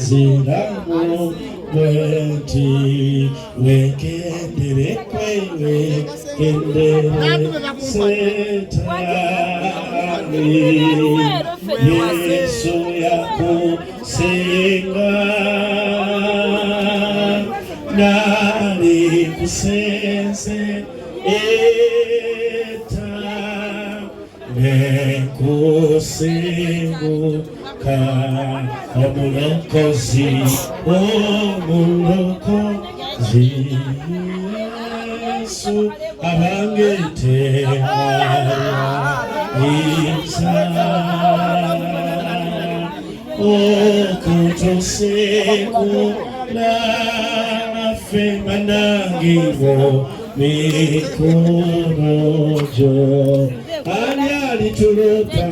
ziramu wenti wekendere kwewe kendere setani Yesu yakusenga nali kusense eta nekusenguka omulokozi Yesu abangetera isa okutoseku nafe manangiwo mikonojo ani alituluka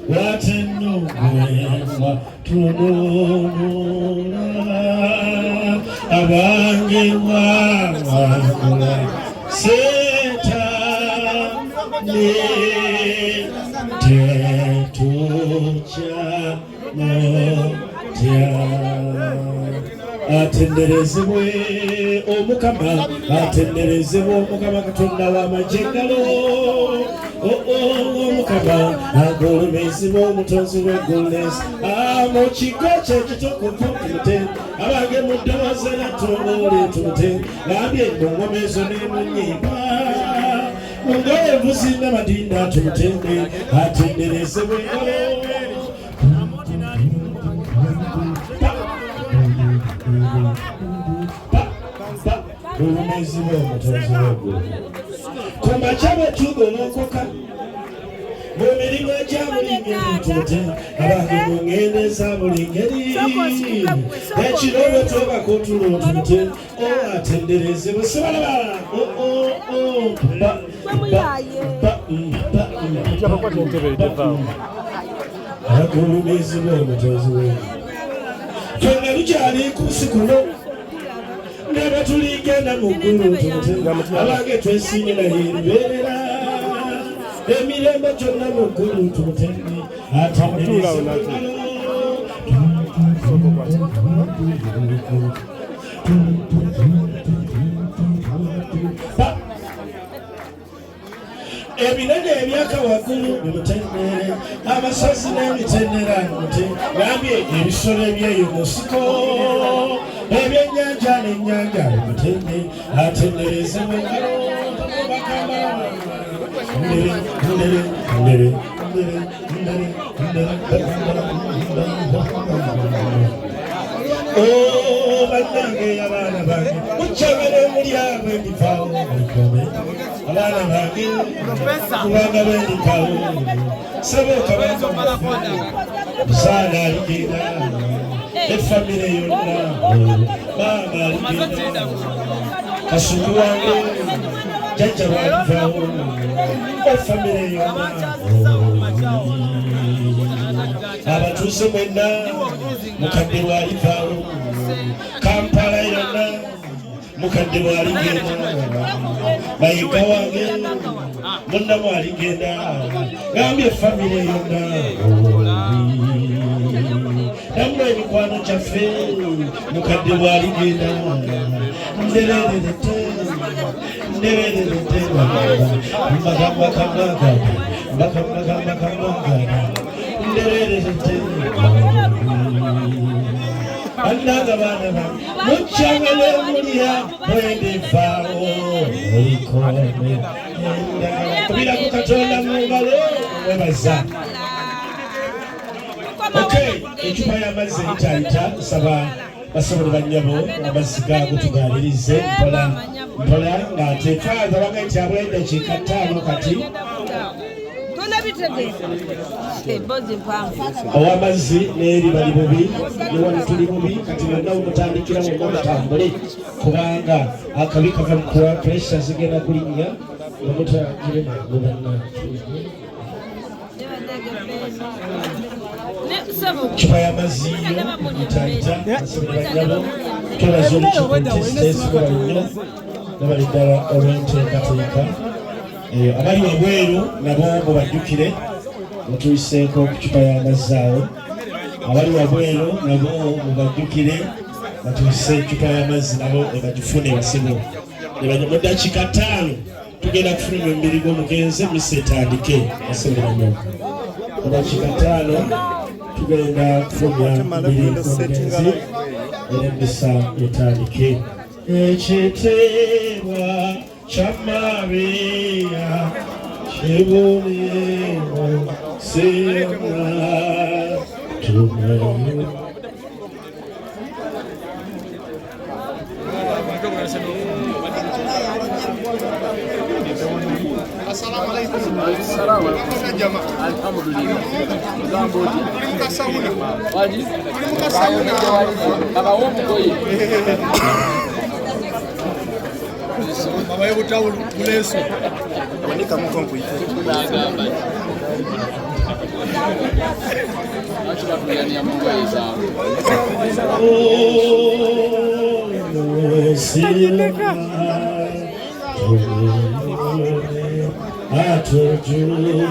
watenugwema tununula abange wawangula setani tetucha motya atenderezebwe omukama atenderezebwe omukama katonda w'amajengalo omukama agolumizibwa omutonzi w'eggolesi mu kigo kye kitoko tumute abange mu ddoboozi natongole tumute gambye engoma ezo ne mu nnyimba ngoye envuzi n'amadinda tumutende atenderezebwe olumizibwa omutonzi w'eggolesi kumakya bwe tugolokoka mu mirimu egya buli ngeri tute abange mu ngendo eza buli ngeri ekiro bwe twebaka otulo tute atenderezebwe sibalaba agulumizibwa omutonzi w'eggolesi fenga lukyali ku nsi kuno ndaba tuligenda mu ggulu tute abange twesimira eribeerera emirembe gyonna mu ggulu tumutende atenderezebwe ebinene ebyaka waggulu bimutendere amasozi n'emitendera gambye ebisolo ebyeyo mu nsiko ebyennyanja n'ennyanja bimutende atenderezebwe bannange abaana bange mukyagala muli abo endikawo abaana bange kubanga bendikawo saboka musaala aligenda efamire yonna maama aligenda kasuku wange jajja balivawo efamire yonna abatuuse mwenna mukadde bwalivawo Kampala yonna mukadde bwaligenda mayiga wange munnamu aligenda gambye efamire yonna namwe emikwano gyaffe mukadde bwaligenda nderererete nderererete mbagambakambagana mbakambagambakambagana nderererete annaga baana ba mukyagala emulya bwendivaawo olikome kubira ku katonda mu ngalo webaza ecupa y'amazzi eyitayita nsaba basobole bannyabo amazzi gaago tugalirize mpola ng'ate twaza bagaita bw'eddakiika 5 kati ow'amazzi n'eri bali bubi newano tuli bubi kati mwenna mutandikira mwenna mutambule kubanga akabi kava mu kuwa puresha zigenda kulinnya nga mutagire mangu banna cupa y'amazzi yo itayita basobole bannyabo twebaza olukiiko tesitesikola nnyo nabali ddala olw'enteekateeka abali wabweru nabo mubajjukire mutuyiseeko ku cupa y'amazzi awo abali wabweru nabo mubajjukire batuyise ecupa y'amazzi nabo ebagifune basibo mu dakiika 5 tugenda kufuluma emibiri gw'omugenzi emisa etandike asobera nnyo mu dakiika 5 tugenda kufulumya emibiri gw'omugenzi era emisa etandike ekiteebwa kya Maria kiboneewo siyonna tumenye Assalamu alaikum. Alhamdulillah. Tulimka sauna. Waji? Tulimka sauna. Akaomba koi. Baba yebu tawulu kuleso. Wanika mkongo ite. Bagamba. Acha batuyani ya Mungu aiza. Atujunya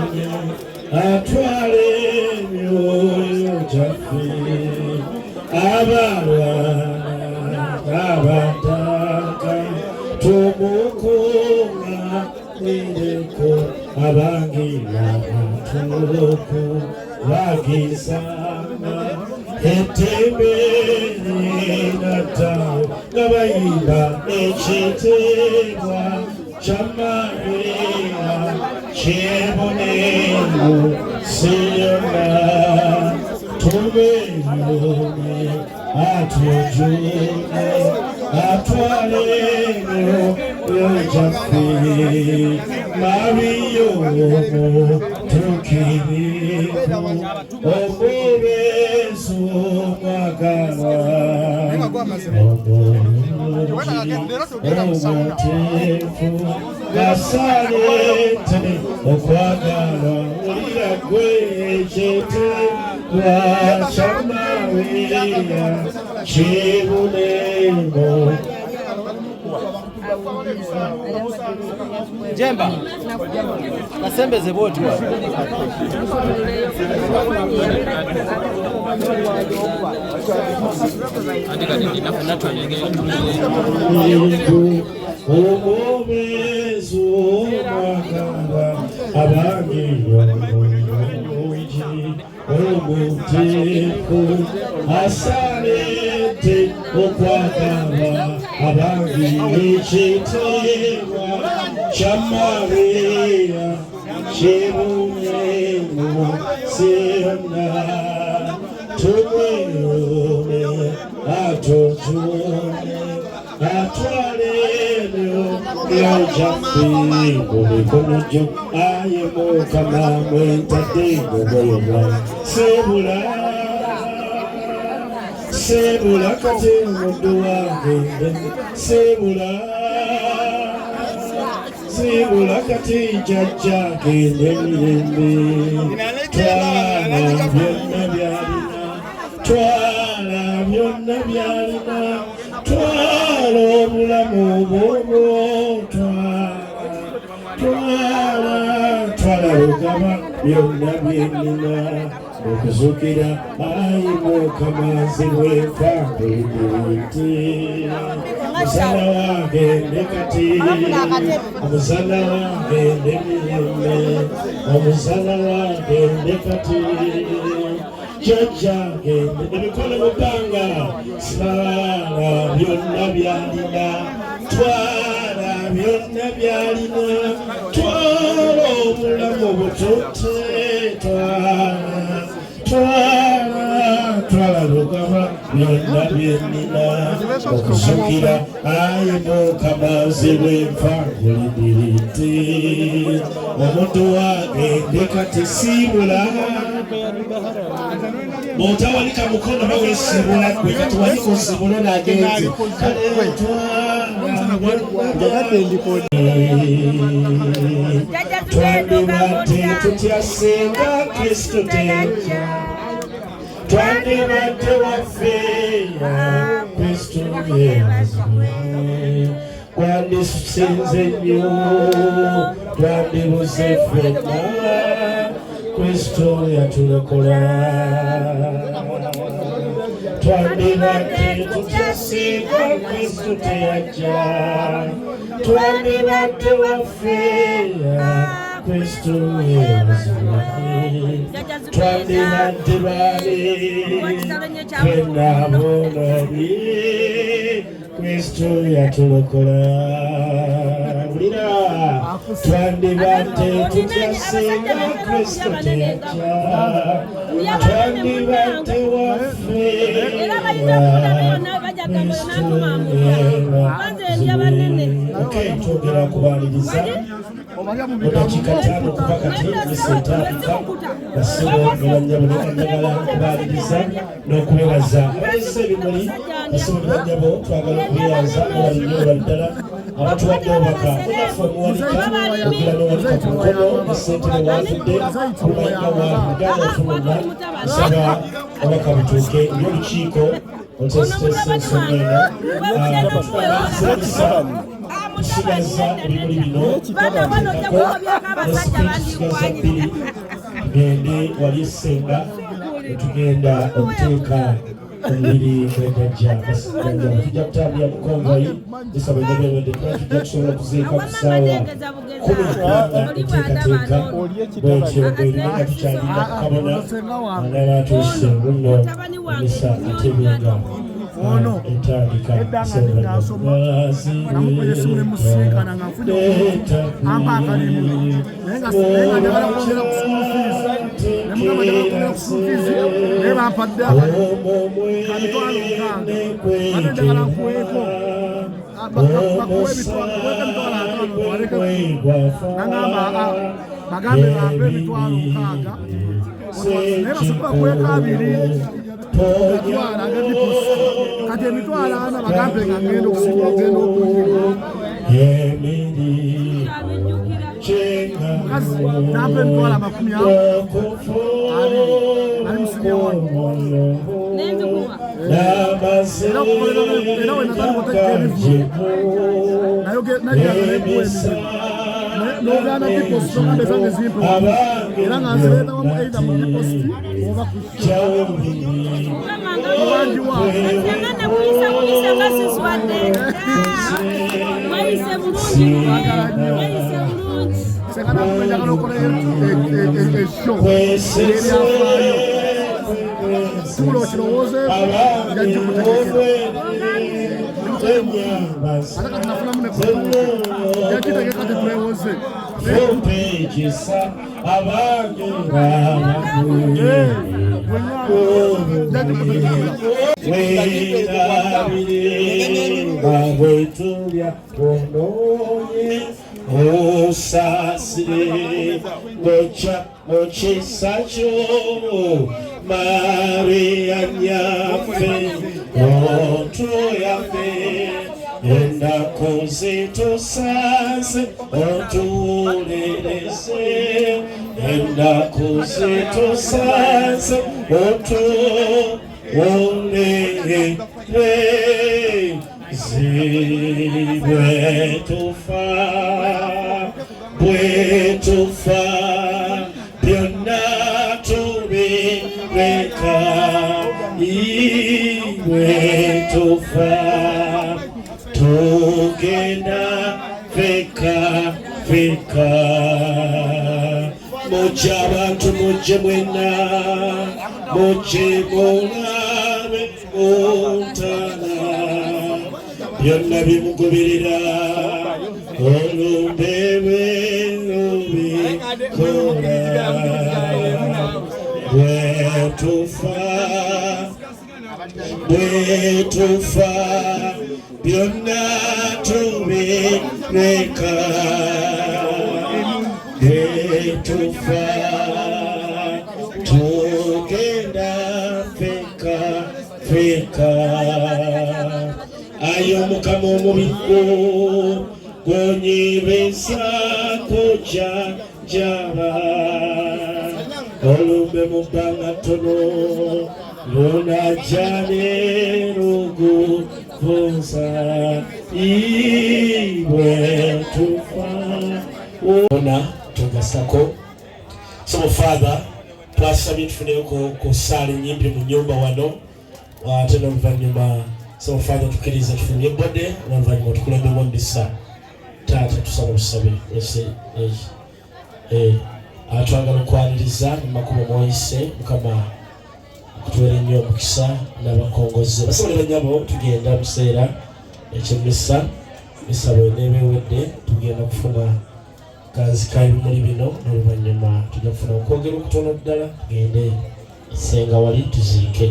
atwale myoyo gyaffe abalwana abataka tumukunganireko abangira batuku bagisanga etembere natawo ngabayimba ekiteebwa kya Maria kiboneewo siyonna tubeerone atujune atwaleyo yojaffe mabiyomo tukiriku omubeezi omwagala omuteefu gasalete okwagala olira gwe ekiteebwa kya Maria kiboneewo Jemba kasembeze boti wa andika ndina funatwa nyingine omubeezi omwagala abangiyo omuteefu asalete okwagala abangi ekiteebwa kya Maria kiboneewo siyonna tumweyone atujune atwalebyo byojaffe mu mikono gyo aye Mukama mwentadde ngogoyo bwange sebula kati omuddu wange sebula kati jjajja gende mirembe twala byonna byalina twala obulamu bwobwo twala lugaba byonna byenina okuzuukira ayi Mukama nzirwefa mbidde musana wange ndekati omusana wange ndemirembe omusana wange ndekati jjajjange emikono mu bbanga twala byonna byalina twala byonna byalina twala obulamu bututte twala lugaba byonna byenina okuzuukira ayi Mukama nzirwefa ngulidiridde omuntu wange ndekati siibula bw'otawanika mukono baweesibula gwe kati waliko nsibula nagenze twandibadde tutya singa Kristo tejja twandibadde wafeeya Kristo yeebazibwe twandisinze nnyo twandibuze ffenna Kristo yatulokola. Twandibadde tukyasiga Kristo teyajja, twandibadde wafeera Kristo yebazibwa, twandibadde babi fenna bonabi Kristo yatulokola. Twandibadde tukyasiga Kristo teyajja, twandibadde wafeera twogera kubaliriza odakika 5 kuba kati esetandika basibo nebanyabo kubaliriza n'okwebaza abalese ebimuli basibo nebanyabo twagala okubeyaza abalinyo baddala abatuwadde obubaka munaffe omuwanika ogira n'owanika ku mukono esente newafudde kumanya wa muganda otunona nsaba obubaka butuuke ebyolukiiko otesitesensomwena tusigaza ebimuli bino tusigaza 2 tugende wali esenga tugenda okuteeka omubiri gwegajja basiganja tujja kutambula mukongoyi tusaba ebyebewedde kuba tujja kusobola okuziika ku ssaawa 10 kubanga enteekateeka bwetyo bweringa tukyalinda kabona anaba atuuse nno emisa atebenga entandika kati emitwalo 4 bagambe nga ngenda okusiba ogenda mukazi nampa emitwalo 20 ali musibya wano era wenagala otekka ebivu nayenajagalekuwa emirimu n'ogaana dipositi ogambe zange zimpe era nga nzireeta wamu eida mu dipositi oba kusya owangi wange sekana njagala okola esho eryafaayo tuula okirowoozeeko yagikutegekera ate kati nafunamu nekola yakitegeka tetwewoze Fupejisa abange bwetulya ononye osasire gocha mukisa kyo Maria nyaffe otuyaffe ennaku zitusaze otuwulirize ennaku zitusaze otuwulire bwetufa byonna tubireka bwetufa tugenda feka mujje abantu mujje mwena mujje mulabe ontana byonna bimugoberera olumbe lubikola bwetufa byonna tubireka bwetufa tugenda feka ayo Mukama omubiko gwonyibesa kujanjaba olumbe mu bbanga ttono lunajjane luguvuza bwetufa ona tugasako. So Father, twasabye tufuneyo ku ssaala ennyimpi mu nnyumba wano ate n'oluvannyuma Ssaabafaaza tukkiriza tufunye bodde n'oluvannyuma tukulembebwa mu bisa. Taata tusaba busabe twagala okwaniriza mu makubo mw'oyise Mukama okutuweera ennyo omukisa n'abakongozi basabale bannyabo tugenda mu kiseera eky'emmisa misa bw'eneeba ewedde tugenda kufuna kazi ka ebimuli bino n'oluvannyuma tujja kufuna okwogera okutono ddala tugende esenga wali tuziike.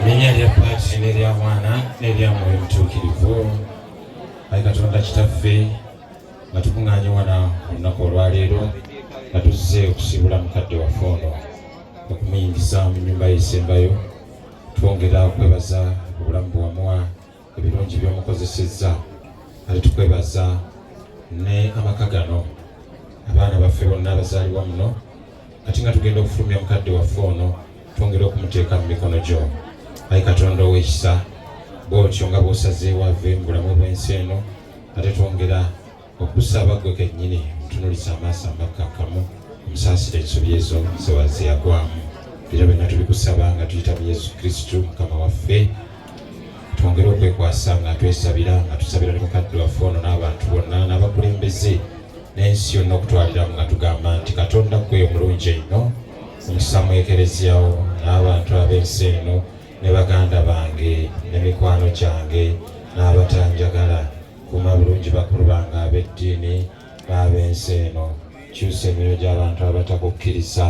Linnya lya Paati n'erya Mwana n'erya Mwoyo Mutuukirivu. Ayi Katonda Kitaffe nga tukuŋŋaanye wano olunaku olwaleero nga tuzze okusiibula mukadde waffe ono okumuyingiza mu nnyumba y'esembayo, twongera okwebaza obulamu bwe wamuwa, ebirungi by'omukozesezza, ate tukwebaza ne amaka gano abaana baffe bonna abazaalibwa muno, kati nga tugenda okufulumya mukadde waffe ono twongera okumuteeka mu mikono gyo. Ayi Katonda ow'ekisa, bw'otyo nga bw'osazeewo ave mu bulamu bw'ensi eno, ate twongera okusaba gwe kennyini mutunuliza amaaso amakkakkamu omusaasira ensobi ezo ze yagwamu. Era byonna tubikusaba nga tuyita mu Yesu Kristo Mukama waffe, twongere okwekwasa nga twesabira nga tusabira ne mukadde waffe ono n'abantu bonna n'abakulembeze n'ensi yonna okutwaliramu nga tugamba nti Katonda gwe omulungi ennyo, omukisa mu ekereziyawo n'abantu ab'ensi eno ne baganda bange ne mikwano gyange n'abatanjagala, kuuma bulungi bakulu bange ab'eddiini n'ab'ensi eno, kyusa emyoyo gy'abantu abatakukkiriza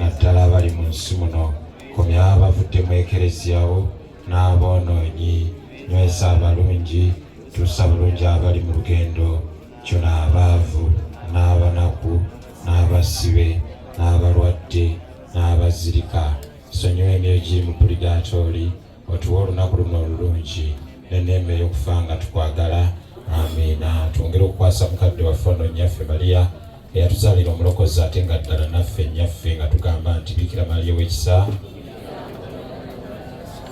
naddala abali mu nsi muno, komya abavudde mu ekereziyawo n'aboonoonyi, nywesa abalungi, tuusa bulungi abali mu lugendo, kyo n'abaavu n'abanaku n'abasibe n'abalwadde n'abazirika. Sonyiwa emyoyo giri mu puligatooli, otuwe olunaku luno olulungi n'enneema ey'okufa nga tukwagala. Amiina. Twongere okukwasa mukadde waffe ono nnyaffe Mariya eyatuzaalira omulokozi, ate nga ddala naffe nnyaffe nga tugamba nti Bikira Mariya ow'ekisa,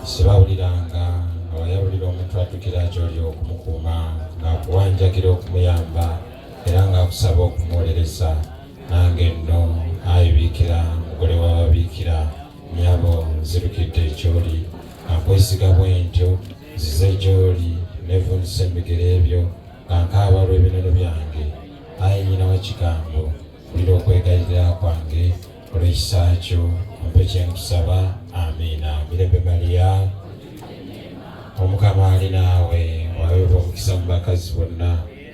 sebawuliranga nga wayawulira omuntu addukira gy'oli okumukuuma, ng'akuwanjagira okumuyamba era ng'akusaba okumuwolereza. Nange nno ayi Bikira, mugole w'ababiikira, nnyabo nzirukidde gy'oli, nkwesiga bwentyo nzize gy'oli nevunisa emigere ebyo nga nkaaba olw'ebinono byange. Ayi nnyina wa kigambo, wulira okwegayirira kwange olw'ekisa kyo, ompe kye nkusaba. Amiina. Mirembe Mariya, Omukama ali naawe, waweebwa omukisa mu bakazi bonna,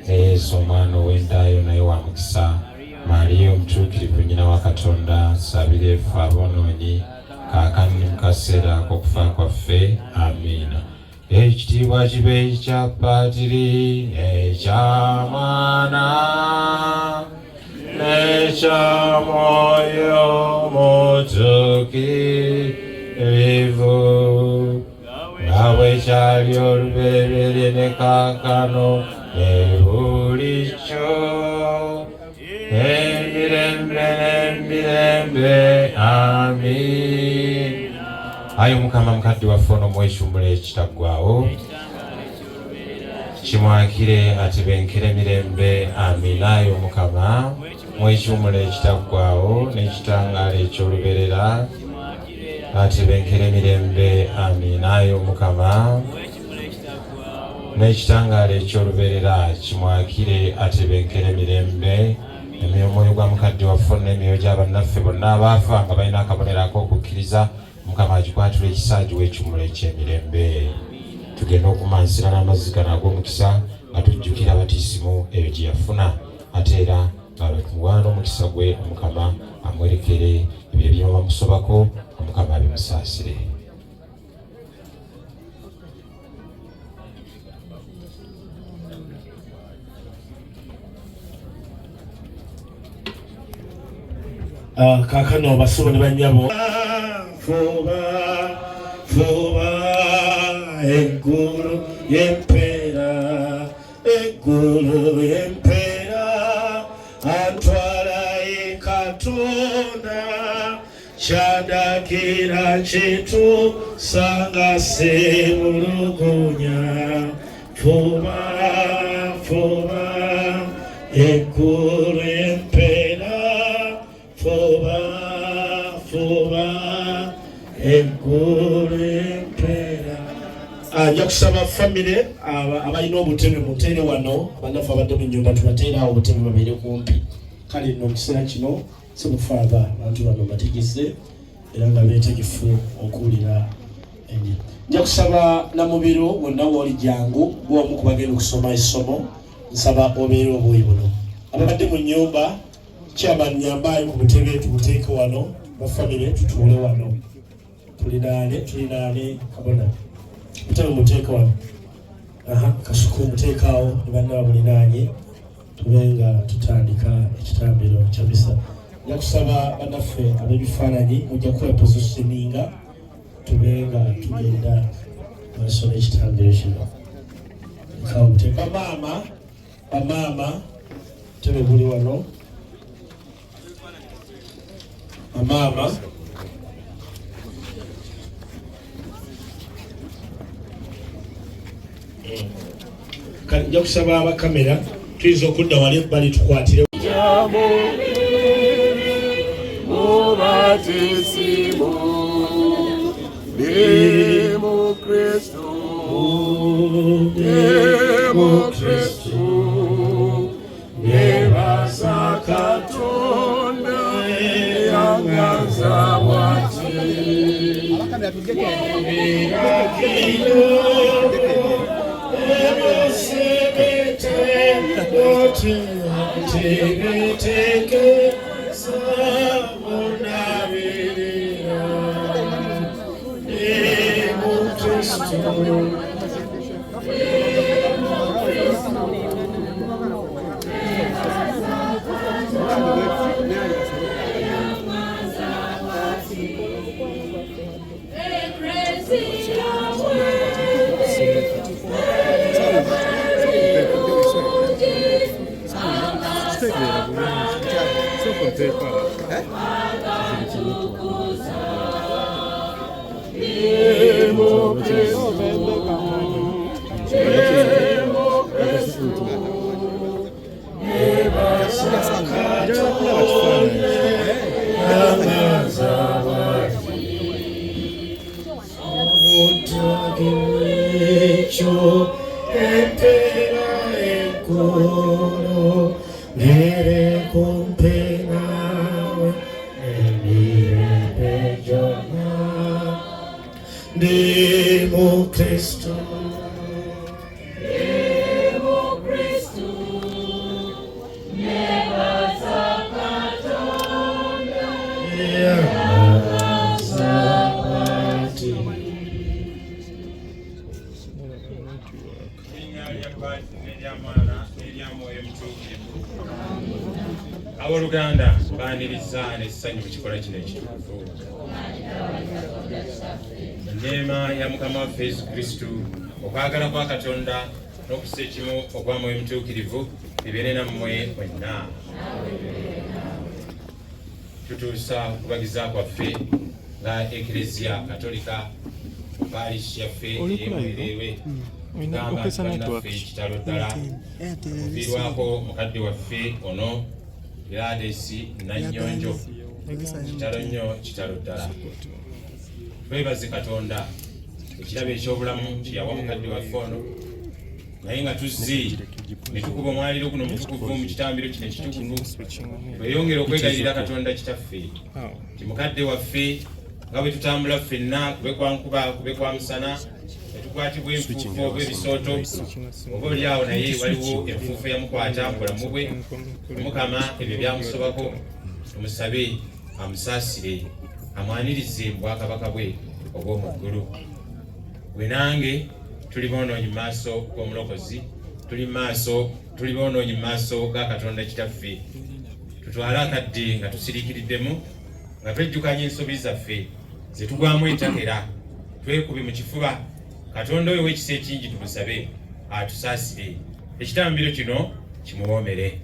ne Yesu omwana ow'endaayo naye wa mukisa. Mariya omutuukirivu nnyina wa Katonda, nsabira ffe aboonoonyi, kaakano ne mu kaseera ak'okufa kwaffe. Amiina. Ekitiibwa kibe ekya Paatiri, ekya Mwana n'ekya Mwoyo Mutuukirivu, nga bwe kyali olubereberye ne kaakano ne bulijjo emirembe n'emirembe. Amiina. Ayi Omukama mukadde waffe ono mwekyumula ekitaggwaawo, kimwakire atebenkere mirembe. Amiina. Ayi Omukama mwekyumula ekitaggwaawo n'ekitangaala eky'oluberera, atebenkere mirembe. Amiina. Ayi Omukama n'ekitangaala eky'oluberera, kimwakire atebenkere mirembe. Omwoyo gwa mukadde waffe n'emyoyo gy'abannaffe bonna abaafa nga balina akabonero ak'okukkiriza, Mukama agikwatula ekisa agiwa ekyumula eky'emirembe. Tugenda okumansira n'amazzi gano ag'omukisa nga tujjukira abatiisimu ebyo gye yafuna, ate era nga tumuwaana omukisa gwe, Omukama amwerekere ebyo byonna bamusobako, Omukama abimusaasire. Kaakano basubo ne bannyabo, fuba fuba eggulu y'empeera, eggulu y'empeera, antwala ye Katonda, Shaddaki kira chetu sanga semulugunya fuba ekurempera fuba ekurempera. Nja kusaba famire abalina obutebe mutere wano abanafu abadde mu nnyumba tubateere awo obutebe babeere kumpi. Kale nno mu kiseera kino simufaaba abantu bano bategese era nga beetegefu okuwulira enyi. Nja kusaba Namubiro wonna wooli jangu gwomu ku bagenda okusoma essomo nsaba obeere obwoyi buno. Ababadde mu nnyumba kyabanyambayo ku butebe tubuteeke wano bafamire tutuule wano tulinaane kabona butebe muteeke wano kasuku muteekaawo ne banna babulinaanye tube nga tutandika ekitambiro kya misa. Nja kusaba bannaffe ab'ebifaananyi mujja kwepositioninga tube nga tugenda maaso n'ekitambiro kino. Bamaama tebe buli wano bamaama nja kusaba abakamera tuyinza okudda wali ebbali tukwatire Abooluganda baaniriza n'essanyu mu kikolwa kino ekitukuvu. Enneema ya Mukama waffe Yesu Kristo, okwagala kwa Katonda n'okussa ekimu okwa Mwoyo Mutuukirivu bibeere nammwe mwenna. Tutuusa okubagiza kwaffe nga Eklezia Katolika parish yaffe ey'emwereerwe tugamba nti bannaffe kitalo ddala okuviirwako mukadde waffe ono Gladys Nannyonjo kitalo nnyo kitalo ddala. Twebaze Katonda ekirabo eky'obulamu kyeyawa mukadde waffe ono, naye nga tuzzi ne tukuba omwaliro guno mutukuvu mu kitambiro kino ekitukuvu tweyongera okwegayirira Katonda kitaffe nti mukadde waffe nga bwe tutambula ffenna kube kwa nkuba kube kwa musana netukwatibwa enfuufu oba ebisooto oba oli awo naye waliwo enfuufu eyamukwata mu bulamu bwe, Mukama ebyo byamusobako tumusabe amusaasire amwanirize mu bwakabaka bwe obw'omu ggulu. Gwe nange tuli boonoonyi mu maaso g'omulokozi, tuli boonoonyi mu maaso ga Katonda kitaffe. Tutwale akadde nga tusiriikiriddemu nga twejjukanya ensobi zaffe ze tugwamu entakera, twekube mu kifuba Katonda oyo w'ekisa ekingi tumusabe atusaasire, ekitambiro kino kimuwoomere.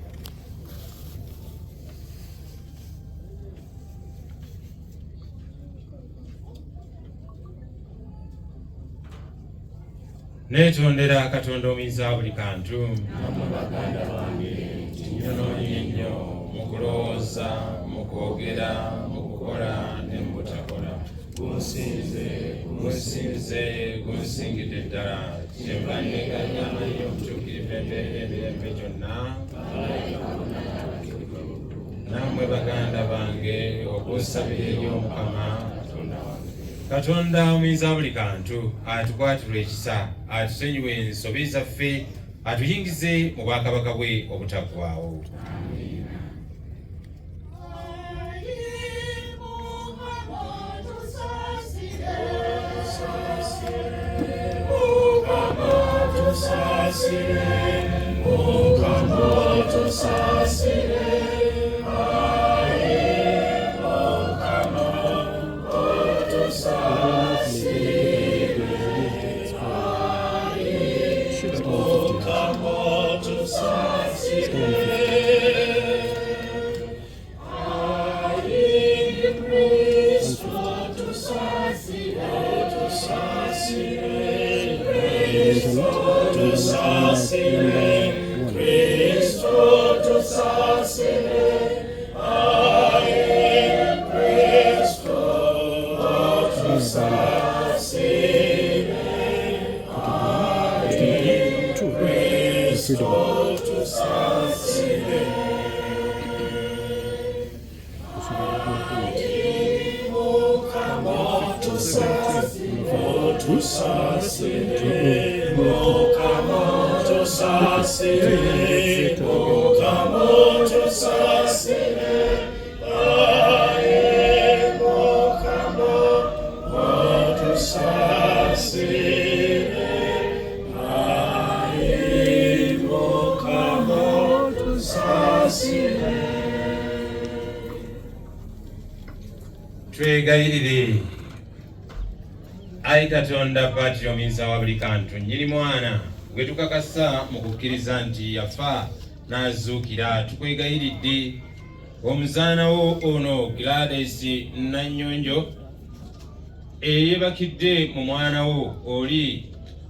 netondera Katonda omuyinza buli kantu nnyo mukulowooza mukwogera mukukola ne mubutakola gunsingidde ddala kyenva neganya omutuukirivu emirembe gyonna nammwe baganda bange okusabira eri Omukama Katonda omuyinza buli kantu atukwatirwa ekisa atusenyiwe ensobi zaffe atuyingize mu bwakabaka bwe obutaggwaawo. Twegayirire Ayi Katonda Patri omuyinza wa buli kantu nnyini mwana gwe tukakasa mu kukkiriza nti yafa n'azuukira tukwegayiridde omuzaana wo ono Gladys Nannyonjo eyeebakidde mu mwana wo oli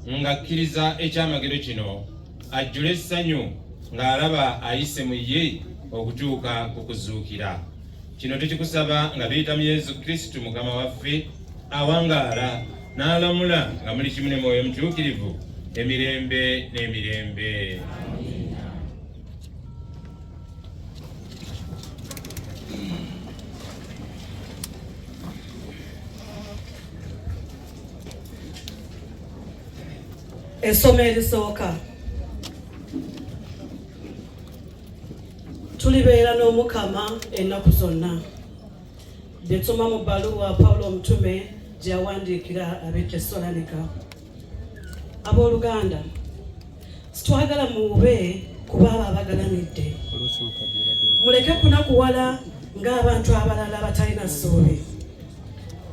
ng'akkiriza ekyamagero kino ajjule essanyu ng'alaba ayise mu ye okutuuka ku kuzuukira. Kino tukikusaba nga tuyita mu Yesu Kristo Mukama waffe awangaala n'alamula nga muli kimu ne Mwoyo Mutuukirivu emirembe n'emirembe. Essomo erisooka tulibeera n'Omukama ennaku zonna. Bye tusoma mu bbaluwa Pawulo omutume gye yawandiikira ab'e Tesalonika. Abooluganda, sitwagala mube kuba abo abagalamidde. Muleke kunakuwala ng'abantu abalala abatalina ssuubi.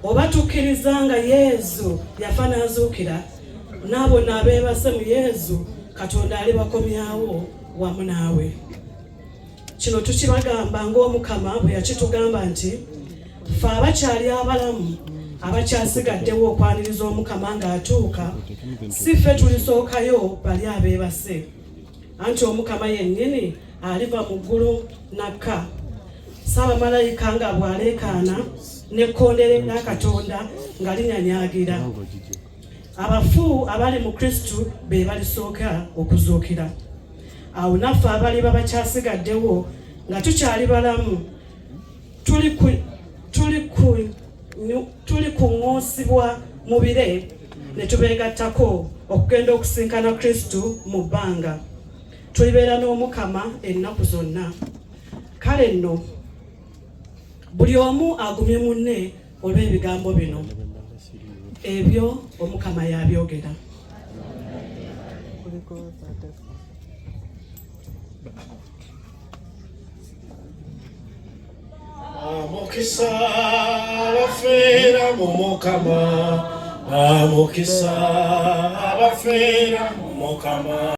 Oba tukkiriza nga Yesu yafa n'azuukira, n'abo n'abeebase mu Yesu, Katonda alibakomyawo wamu naawe. Kino tukibagamba ng'Omukama bwe yakitugamba nti ffe abakyali abalamu abakyasigaddewo okwaniriza Omukama ng'atuuka, si ffe tulisookayo bali abeebase, anti Omukama yennyini aliva mu ggulu nakka, Saabamalayika nga bw'aleekaana n'ekkondeere lya Katonda nga linyanyaagira. Abafu abali mu Kristo be balisooka okuzuukira. Awo naffe abali babakyasigaddewo nga tukyali balamu tuli kuŋŋuusibwa mu bire ne tubeegattako okugenda okusinkana Kristo mu bbanga. Tulibeera n'Omukama ennaku zonna. Kale nno buli omu agumye munne olw'ebigambo bino. Ebyo Omukama yabyogera. Amukisa abafeera mu Mukama, amukisa abafeera mu Mukama.